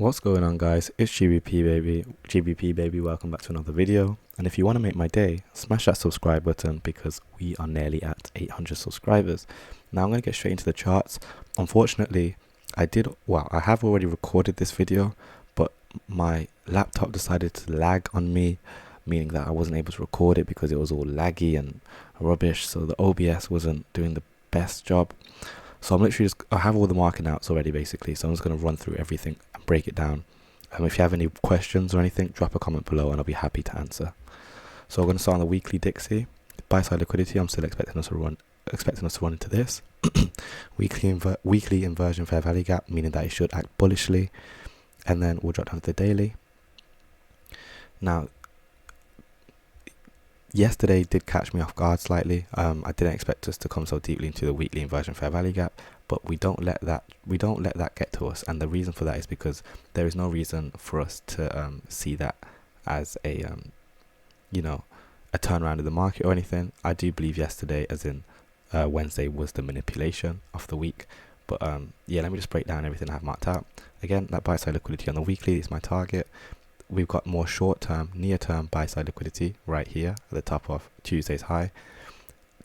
What's going on, guys? It's GBP baby. Welcome back to another video. And if you want to make my day, smash that subscribe button because we are nearly at 800 subscribers. Now I'm going to get straight into the charts. Unfortunately, I have already recorded this video, but my laptop decided to lag on me, meaning that I wasn't able to record it because it was all laggy and rubbish. So the OBS wasn't doing the best job. So I have all the marking outs already basically, so I'm just going to run through everything and break it down. If you have any questions or anything, drop a comment below and I'll be happy to answer. So we're going to start on the weekly Dixie. Buy side liquidity, I'm still expecting us to run into this. Weekly inversion fair value gap, meaning that it should act bullishly. And then we'll drop down to the daily. Now, yesterday did catch me off guard slightly. I didn't expect us to come so deeply into the weekly inversion fair value gap, but we don't let that get to us. And the reason for that is because there is no reason for us to see that as a a turnaround in the market or anything. I do believe yesterday, as in Wednesday, was the manipulation of the week. But yeah, let me just break down everything I have marked out. Again, that buy side liquidity on the weekly is my target. We've got more short-term, near-term buy-side liquidity right here at the top of Tuesday's high.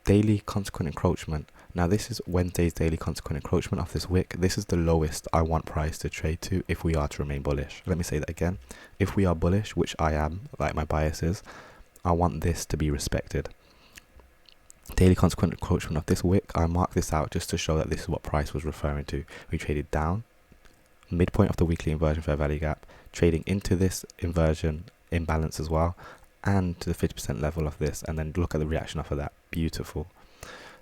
Daily consequent encroachment. Now this is Wednesday's daily consequent encroachment of this wick. This is the lowest I want price to trade to if we are to remain bullish. Let me say that again. If we are bullish, which I am, like my bias is, I want this to be respected. Daily consequent encroachment of this wick, I mark this out just to show that this is what price was referring to. We traded down, midpoint of the weekly inversion fair value gap, trading into this inversion imbalance as well, and to the 50% level of this, and then look at the reaction off of that. Beautiful.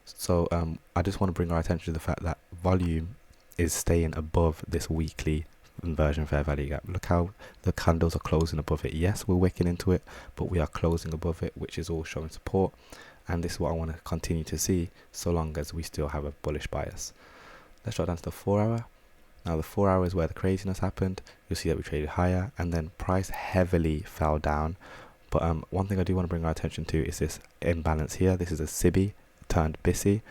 So I just want to bring our attention to the fact that volume is staying above this weekly inversion fair value gap. Look how the candles are closing above it. Yes, we're wicking into it, but we are closing above it, which is all showing support, and this is what I want to continue to see so long as we still have a bullish bias. Let's drop down to the 4 hour. Now the 4 hour is where the craziness happened. You'll see that we traded higher and then price heavily fell down. But one thing I do want to bring our attention to is this imbalance here. This is a SIBI turned BISI.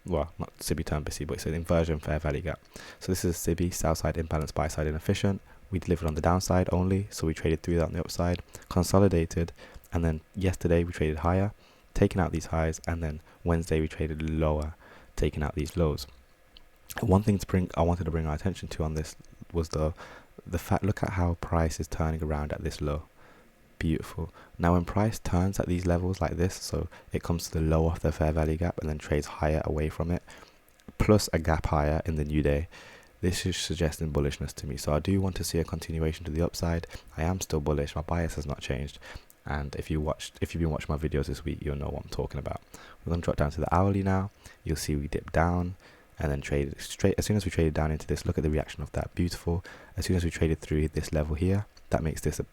Well, not SIBI turned BISI, but it's an inversion fair value gap. So this is a SIBI, sell side imbalance, buy side inefficient. We delivered on the downside only, so we traded through that on the upside, consolidated, and then yesterday we traded higher, taking out these highs, and then Wednesday we traded lower, taking out these lows. One thing I wanted to bring our attention to on this was the fact, look at how price is turning around at this low. Beautiful. Now when price turns at these levels like this, so it comes to the low of the fair value gap and then trades higher away from it, plus a gap higher in the new day, this is suggesting bullishness to me. So I do want to see a continuation to the upside. I am still bullish. My bias has not changed. And if you've been watching my videos this week, you'll know what I'm talking about. We're going to drop down to the hourly now. You'll see we dip down and then traded straight. As soon as we traded down into this, look at the reaction of that. Beautiful. As soon as we traded through this level here, that makes this a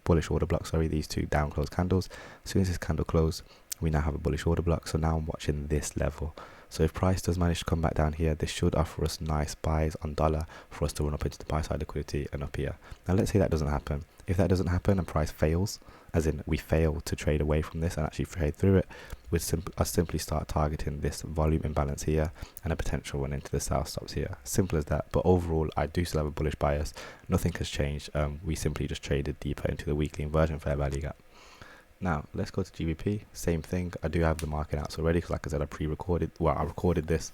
bullish order block. Sorry, these two down close candles. As soon as this candle closed, we now have a bullish order block. So now I'm watching this level. So if price does manage to come back down here, this should offer us nice buys on dollar for us to run up into the buy side liquidity and up here. Now let's say that doesn't happen. If that doesn't happen and price fails, as in we fail to trade away from this and actually trade through it, I'll simply start targeting this volume imbalance here and a potential run into the sell stops here. Simple as that. But overall, I do still have a bullish bias. Nothing has changed. We simply just traded deeper into the weekly inversion fair value gap. Now let's go to GBP. Same thing. I do have the market outs already because, like I said, I recorded this,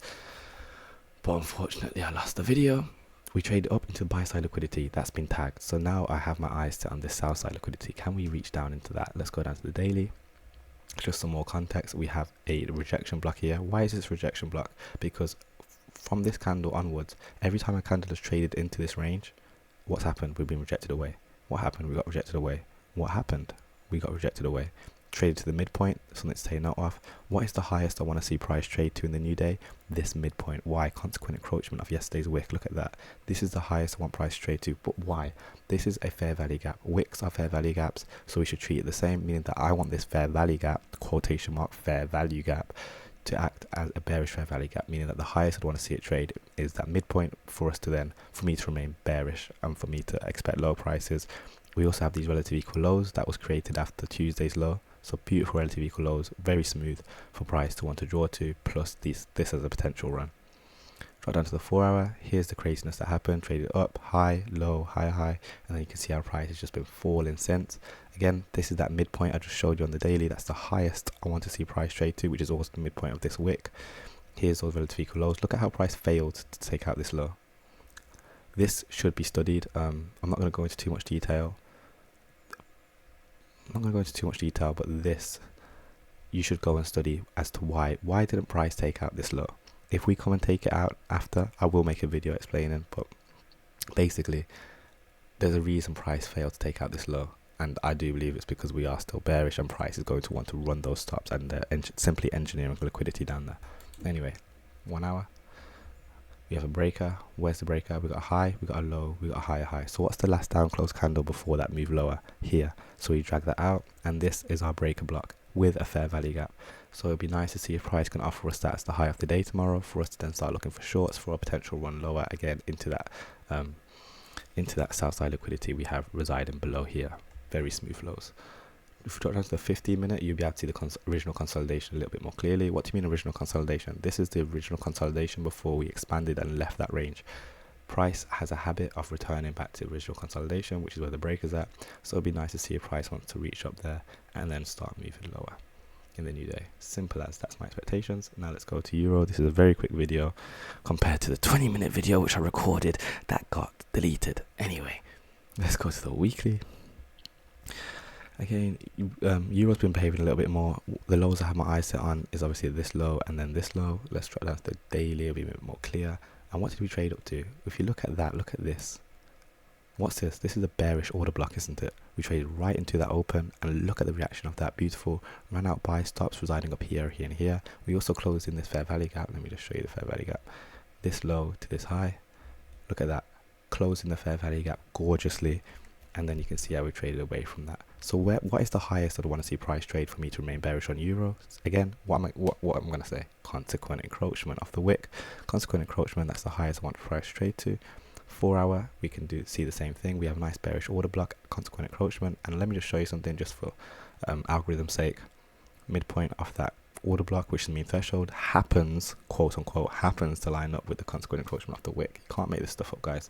but unfortunately I lost the video. We traded up into buy side liquidity. That's been tagged. So now I have my eyes set on this sell side liquidity. Can we reach down into that? Let's go down to the daily. Just some more context. We have a rejection block here. Why is this rejection block? Because from this candle onwards, every time a candle has traded into this range, what's happened? We've been rejected away. What happened? We got rejected away. What happened? We got rejected away. Traded to the midpoint, something to take note of. What is the highest I want to see price trade to in the new day? This midpoint. Why? Consequent encroachment of yesterday's wick. Look at that. This is the highest I want price trade to. But why? This is a fair value gap. Wicks are fair value gaps, so we should treat it the same, meaning that I want this fair value gap, quotation mark, fair value gap, to act as a bearish fair value gap, meaning that the highest I'd want to see it trade is that midpoint for me to remain bearish and for me to expect low prices. We also have these relative equal lows that was created after Tuesday's low. So beautiful relative equal lows, very smooth for price to want to draw to, plus this as a potential run. Drop down to the 4 hour. Here's the craziness that happened. Traded up, high, low, high, high, and then you can see our price has just been falling since. Again, this is that midpoint I just showed you on the daily. That's the highest I want to see price trade to, which is also the midpoint of this wick. Here's those relative equal lows. Look at how price failed to take out this low. This should be studied. I'm not going to go into too much detail. But this you should go and study as to why didn't price take out this low. If we come and take it out after, I will make a video explaining, but basically there's a reason price failed to take out this low, and I do believe it's because we are still bearish and price is going to want to run those stops and simply engineering liquidity down there. Anyway, 1 hour, we have a breaker. Where's the breaker? We got a high, we got a low, we got a high. So what's the last down close candle before that move lower? Here. So we drag that out, and this is our breaker block with a fair value gap. So it'd be nice to see if price can offer us that as the high of the day tomorrow, for us to then start looking for shorts for a potential run lower again into that south side liquidity we have residing below here. Very smooth lows. If we drop down to the 15-minute, you'll be able to see the original consolidation a little bit more clearly. What do you mean original consolidation? This is the original consolidation before we expanded and left that range. Price has a habit of returning back to original consolidation, which is where the break is at. So it'd be nice to see if price wants to reach up there and then start moving lower in the new day. Simple as. That's my expectations. Now let's go to euro. This is a very quick video compared to the 20-minute video which I recorded that got deleted. Anyway, let's go to the weekly. Again, euro's been behaving a little bit more. The lows I have my eyes set on is obviously this low and then this low. Let's drop down to the daily, it'll be a bit more clear. And what did we trade up to? If you look at that, look at this. What's this? This is a bearish order block, isn't it? We traded right into that open, and look at the reaction of that. Beautiful. Ran out buy stops residing up here, here, and here. We also closed in this fair value gap. Let me just show you the fair value gap. This low to this high. Look at that. Closing the fair value gap gorgeously. And then you can see how we traded away from that. So what is the highest I'd want to see price trade for me to remain bearish on euros? Again, what I'm going to say? Consequent encroachment of the wick. Consequent encroachment, that's the highest I want price trade to. 4 hour, we can see the same thing. We have a nice bearish order block, consequent encroachment. And let me just show you something just for algorithm's sake. Midpoint of that order block, which is the mean threshold, happens, quote unquote, happens to line up with the consequent encroachment of the wick. You can't make this stuff up, guys.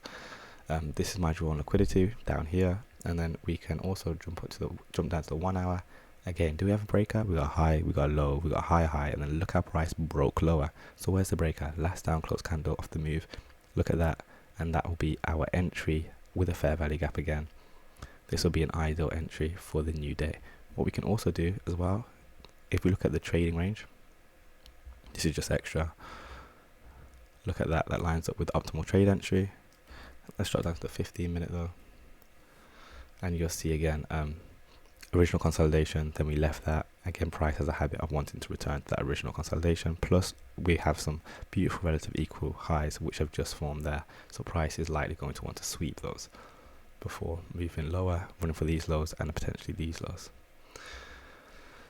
This is my draw on liquidity down here, and then we can also jump down to the 1 hour. Again, do we have a breaker? We got a high, we got a low, we got a high, and then look how price broke lower. So where's the breaker? Last down close candle of the move. Look at that, and that will be our entry with a fair value gap again. This will be an ideal entry for the new day. What we can also do as well, if we look at the trading range, this is just extra. Look at that, that lines up with optimal trade entry. Let's drop down to the 15-minute though, and you'll see again original consolidation. Then we left that again. Price has a habit of wanting to return to that original consolidation, plus we have some beautiful relative equal highs which have just formed there, so price is likely going to want to sweep those before moving lower, running for these lows and potentially these lows.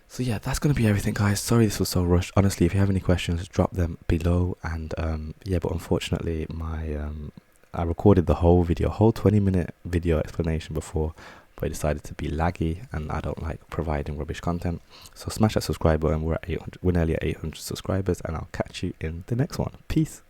So yeah, that's going to be everything, guys. Sorry this was so rushed. Honestly, if you have any questions, drop them below. And yeah, but unfortunately I recorded the whole 20-minute video explanation before, but it decided to be laggy, and I don't like providing rubbish content. So smash that subscribe button. We're nearly at 800 subscribers, and I'll catch you in the next one. Peace.